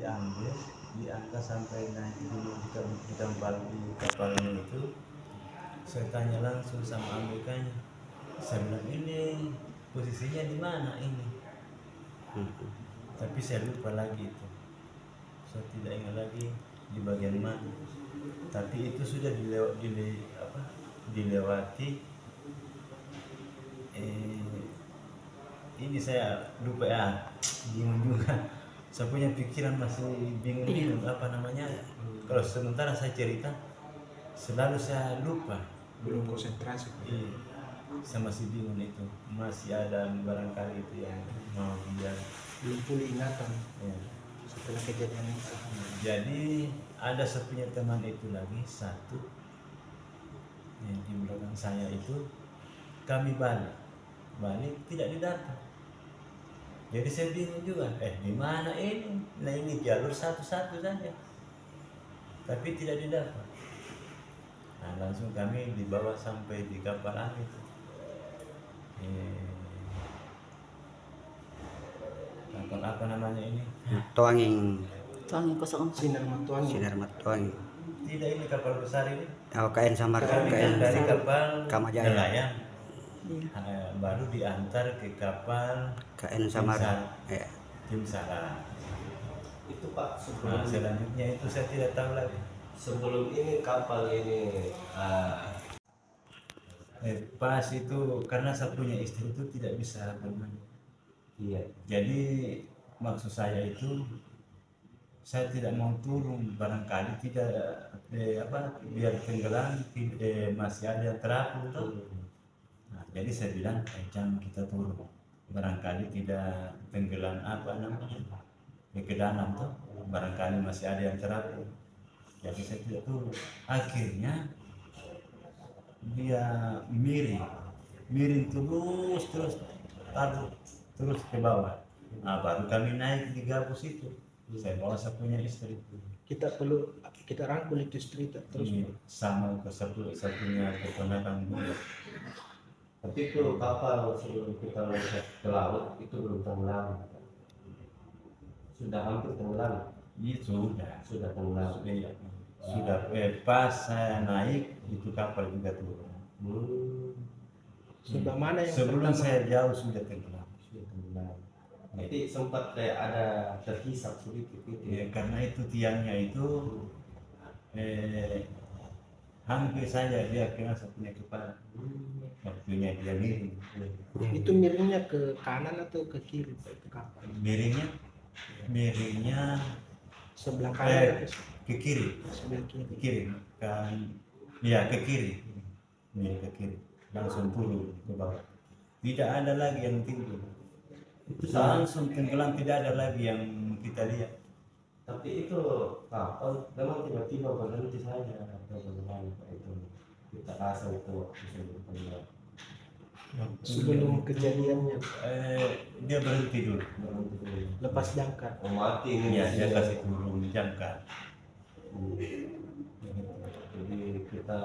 diambil, diangkat sampai naik dulu di tempat di kapalnya itu. Saya tanya langsung sama ABK-nya, saya bilang ini posisinya di mana ini, tapi saya lupa lagi itu, saya tidak ingat lagi di bagian mana. Tapi itu sudah dilewati. Ini saya lupa ya, bingung juga. Saya punya pikiran masih bingung apa namanya. Kalau sementara saya cerita, selalu saya lupa. Belum konsentrasi. Iya, saya masih bingung itu. Masih ada barangkali itu yang mau dia. Belum pulih ingatan Ya. setelah kejadian itu. Jadi ada saya punya teman itu lagi satu yang di belakang saya itu, kami balik tidak didata. Jadi saya bingung juga, di mana ini? Nah ini jalur satu-satu saja, tapi tidak didapat. Nah langsung kami dibawa sampai di kapal angin. Kapal apa namanya ini? Tuanging Sinar Matuangi. Sinar Matuangi. Tidak, ini kapal besar ini. KN Samar, Kami KN dari kapal Kamajaya. nelayan, baru diantar ke kapal KN Samar. Ya. Tim Sara. Itu Pak, Nah, selanjutnya itu saya tidak tahu lagi. sebelum ini kapal ini Pas itu karena saya punya istri itu tidak bisa berenang. iya, Jadi maksud saya itu saya tidak mau turun, barangkali tidak biar tenggelam, masih ada yang terapung tuh. Nah, jadi saya bilang jangan kita turun, barangkali tidak tenggelam ke dalam tuh, barangkali masih ada yang terapung. Jadi saya tidak turun. Akhirnya dia miring terus taruh terus ke bawah. Nah, baru kami naik di gabus itu. Saya bawa saya punya istri. Kita rangkul itu istri terus. Ini sama ke saya punya keponakan juga. tapi itu kapal sebelum kita loncat ke laut itu belum tenggelam, sudah hampir tenggelam, Sudah tenggelam. Sudah pas saya naik itu kapal juga turun. Sebelah mana yang Sebelum pertama? saya jauh sudah tenggelam. Tapi sempat kayak ada terhisap sedikit gitu. Ya, karena itu tiangnya itu hampir saja dia kena saya punya kepala. Waktunya dia miring. Itu miringnya ke kanan atau ke kiri Pak, itu kapal? Miringnya Sebelah kanan atau ke kiri. sebelah kiri? Ke kiri kan, ya ke kiri. Miring ke kiri, langsung turun ke bawah. Tidak ada lagi yang timbul. Langsung tenggelam, tidak ada lagi yang kita lihat. Tapi itu kapal memang tiba-tiba berhenti saja atau bagaimana Pak itu? Kita rasa itu waktu sebelum tenggelam. Sebelum kejadiannya Dia berhenti dulu. lepas jangkar. Oh, mati ini. Ya, dia kasih turun jangkar. Jadi kita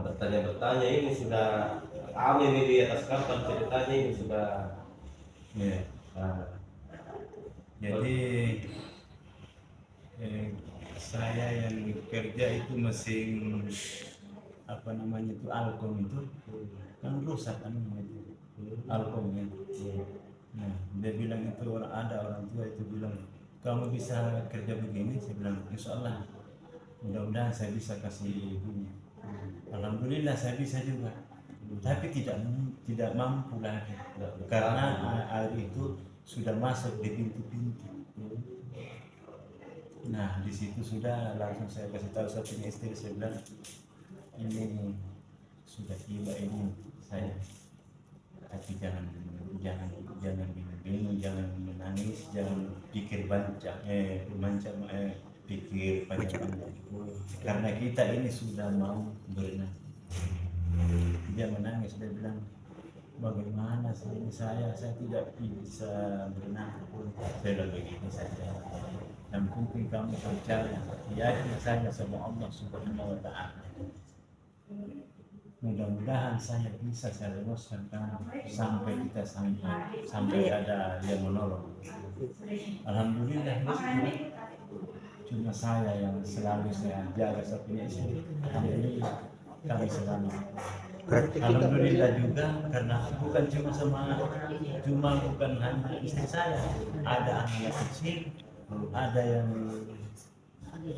bertanya-bertanya ini sudah kami ini di atas kapal ceritanya ini sudah. Ya. Jadi saya yang kerja itu mesin apa namanya itu Alkom itu kan rusak kan itu Alkomnya. Nah, dia bilang itu ada orang tua itu bilang kamu bisa kerja begini, saya bilang insya Allah mudah-mudahan saya bisa kasih ibunya. Alhamdulillah saya bisa juga, tapi tidak mampu lagi karena air itu sudah masuk di pintu-pintu. Nah di situ sudah langsung saya kasih tahu saya punya istri, saya bilang ini sudah tiba ini saya, tapi jangan bingung, jangan menangis, jangan pikir pikir panjang-panjang, karena kita ini sudah mau berenang. Dia menangis, dia bilang bagaimana saya tidak bisa berenang. Saya bilang begini saja, yang penting kamu percaya, yakin saja sama Allah Subhanahu wa Ta'ala. Mudah-mudahan saya bisa loloskan kamu sampai kita sampai ada yang menolong. Alhamdulillah cuma saya yang selalu saya jaga saya punya istri. Alhamdulillah kami selalu. Berarti kita Alhamdulillah juga karena bukan cuma bukan hanya istri saya, ada anak kecil, ada yang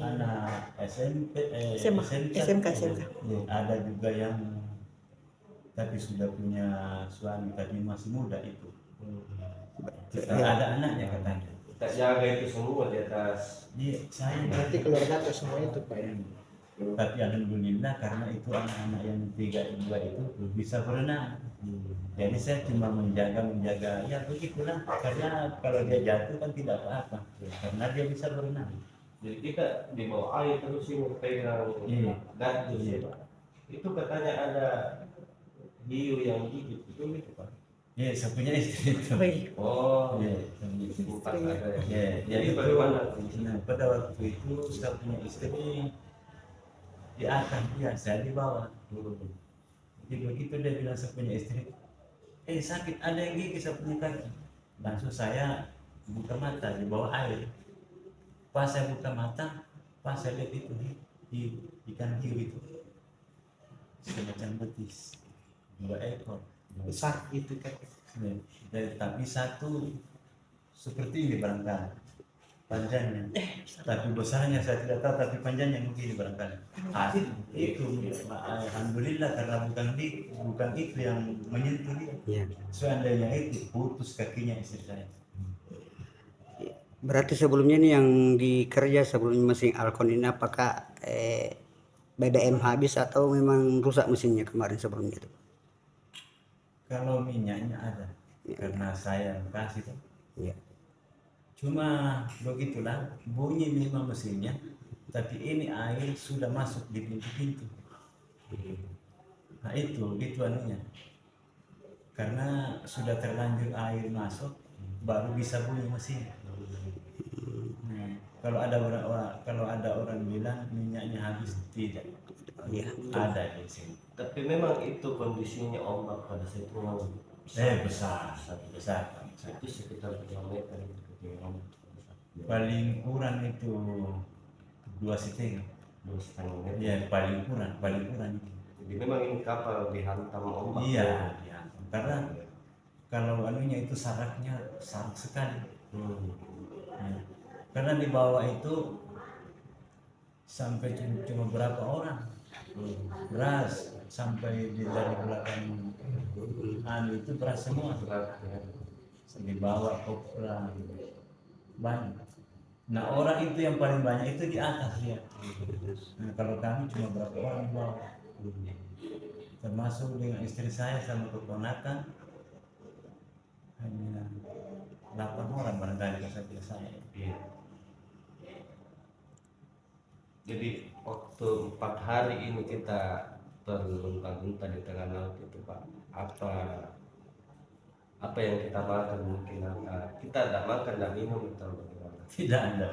anak SMP, SMK. ada juga yang tapi sudah punya suami tapi masih muda itu. Ada anaknya katanya. Kita jaga itu semua di atas. Iya, saya berarti keluarga atau semua itu Pak ya. tapi alhamdulillah karena itu anak-anak yang 3 itu bisa berenang. Jadi saya cuma menjaga ya begitulah karena kalau dia jatuh kan tidak apa-apa karena dia bisa berenang. Jadi kita di bawah air terus ini pegang Iya. gardus Iya. ya Pak. Itu katanya ada hiu yang gigit, betul itu Pak? Iya, saya punya istri itu. Oh, Iya, saya punya istri. empat ada ya. Ya, jadi Jadi bagaimana? Nah, pada waktu itu saya punya istri di atas dia, saya di bawah. Jadi begitu dia bilang saya punya istri, sakit ada yang gigit saya punya kaki. Langsung saya buka mata di bawah air. Pas saya buka mata, pas saya lihat itu di ikan hiu itu semacam betis 2 ekor. Besar gitu kan. Tapi satu seperti ini barangkali panjangnya, tapi besarnya saya tidak tahu, tapi panjangnya mungkin barangkali. Itu alhamdulillah karena bukan itu yang menyentuh dia. Iya. Seandainya itu putus kakinya istri saya. Berarti sebelumnya nih yang dikerja sebelumnya mesin Alcon ini apakah BBM habis atau memang rusak mesinnya kemarin sebelumnya itu? Kalau minyaknya ada, karena saya kasih tuh. Iya. Cuma begitulah bunyi memang mesinnya, tapi ini air sudah masuk di pintu-pintu. Nah itu anunya. Karena sudah terlanjur air masuk, baru bisa bunyi mesin. Nah, kalau ada orang bilang minyaknya habis, tidak. Iya. Ada di sini. Tapi memang itu kondisinya ombak pada saat itu memang Besar. itu sekitar 2 meter ketika ombak. Paling kurang itu 2,5. 2,5 meter. Iya, paling kurang. Jadi memang ini kapal dihantam ombak. Iya. Karena kalau anunya itu sarak sekali. Ya. Karena di bawah itu sampai cuma berapa orang. Beras sampai dari belakang itu beras semua. Berat, ya. Di bawah kopra banyak. Nah orang itu yang paling banyak itu di atas ya. Nah kalau kami cuma berapa orang di bawah. Termasuk dengan istri saya sama keponakan hanya 8 orang barangkali kalau saya. Iya. Jadi waktu 4 hari ini kita terlunta-lunta di tengah laut itu Pak, apa yang kita makan mungkin kita tidak makan tidak minum atau bagaimana? Tidak ada.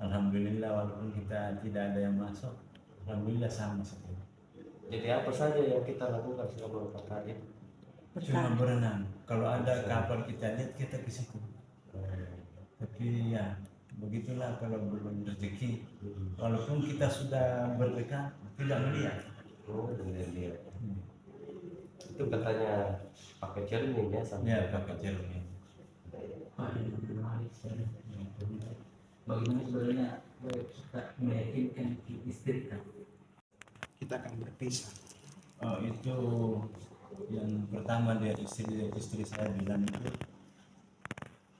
Alhamdulillah walaupun kita tidak ada yang masuk, alhamdulillah sama saja. Jadi apa saja yang kita lakukan selama 4 hari? Cuma berenang. Kalau ada kapal kita lihat kita ke situ. Tapi ya begitulah kalau belum rezeki. Walaupun kita sudah berdekat tidak melihat. Oh, dia. Itu katanya pakai cermin ya sampai. Ya pakai cermin. Bagaimana sebenarnya kita meyakinkan istri kan? Kita akan berpisah. Oh itu yang pertama dia istri saya bilang itu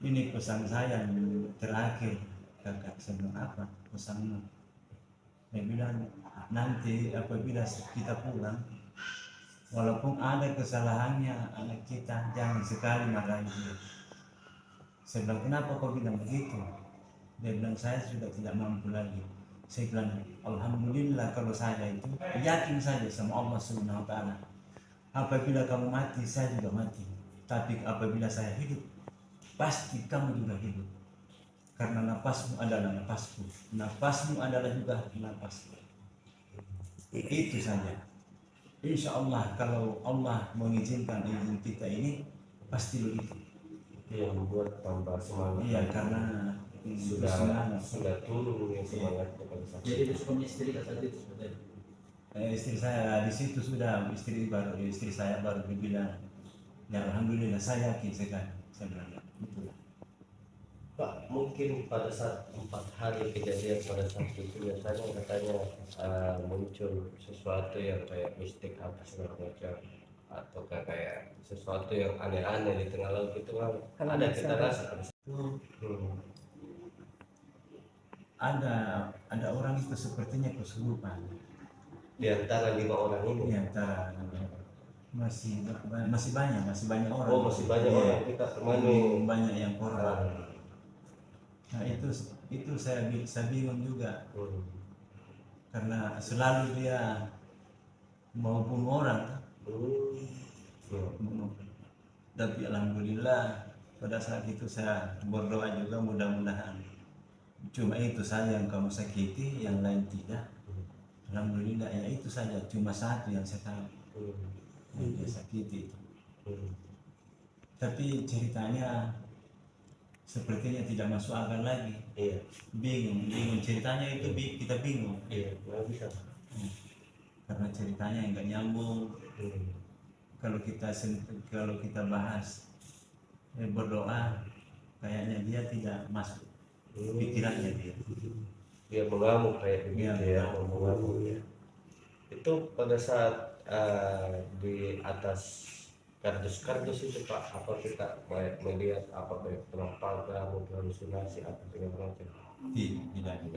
ini pesan saya yang terakhir kakak sebelum apa pesanmu dia bilang nanti apabila kita pulang walaupun ada kesalahannya anak kita jangan sekali marahin dia. Saya bilang kenapa kau bilang begitu? Dia bilang saya sudah tidak mampu lagi. Saya bilang alhamdulillah kalau saya itu yakin saja sama Allah Subhanahu wa taala. Apabila kamu mati saya juga mati. Tapi apabila saya hidup pasti kamu juga hidup. Karena napasmu adalah napasku. Napasmu adalah juga napasku. Itu saja. Insya Allah kalau Allah mengizinkan izin kita ini pasti begitu. Itu yang membuat tambah semangat. Iya karena sudah turun yang semangatnya pada saat Jadi itu suami istri saat itu sebetulnya. Istri saya di situ sudah istri saya baru bilang, ya alhamdulillah saya yakin sekali. Saya bilang, itulah. Pak, mungkin pada saat 4 hari kejadian pada saat itu biasanya katanya muncul sesuatu yang kayak mistik apa segala macam atau kayak sesuatu yang aneh-aneh di tengah laut itu kan Kalau ada bisa. kita rasa Itu hmm. ada orang itu sepertinya kesurupan. Di antara 5 orang ini. Di antara masih banyak orang. Oh, masih banyak Iya. orang kita temani. Banyak yang korban. Ah, Nah itu saya bingung juga hmm. karena selalu dia mau bunuh orang. Hmm. Tapi alhamdulillah pada saat itu saya berdoa juga mudah-mudahan cuma itu saja yang kamu sakiti, yang lain tidak. Alhamdulillah ya itu saja, cuma satu yang saya tahu yang dia sakiti itu. Tapi ceritanya sepertinya tidak masuk akal lagi. Iya, Bingung ceritanya itu kita bingung iya, nggak bisa. karena ceritanya enggak nyambung. Kalau kita bahas berdoa kayaknya dia tidak masuk pikirannya dia. Dia mengamuk kayak Iya, begitu ya, mengamuk ya. Itu pada saat di atas kardus-kardus itu Pak, apa kita melihat apa kayak penampakan, mungkin halusinasi apa segala macam? Tidak.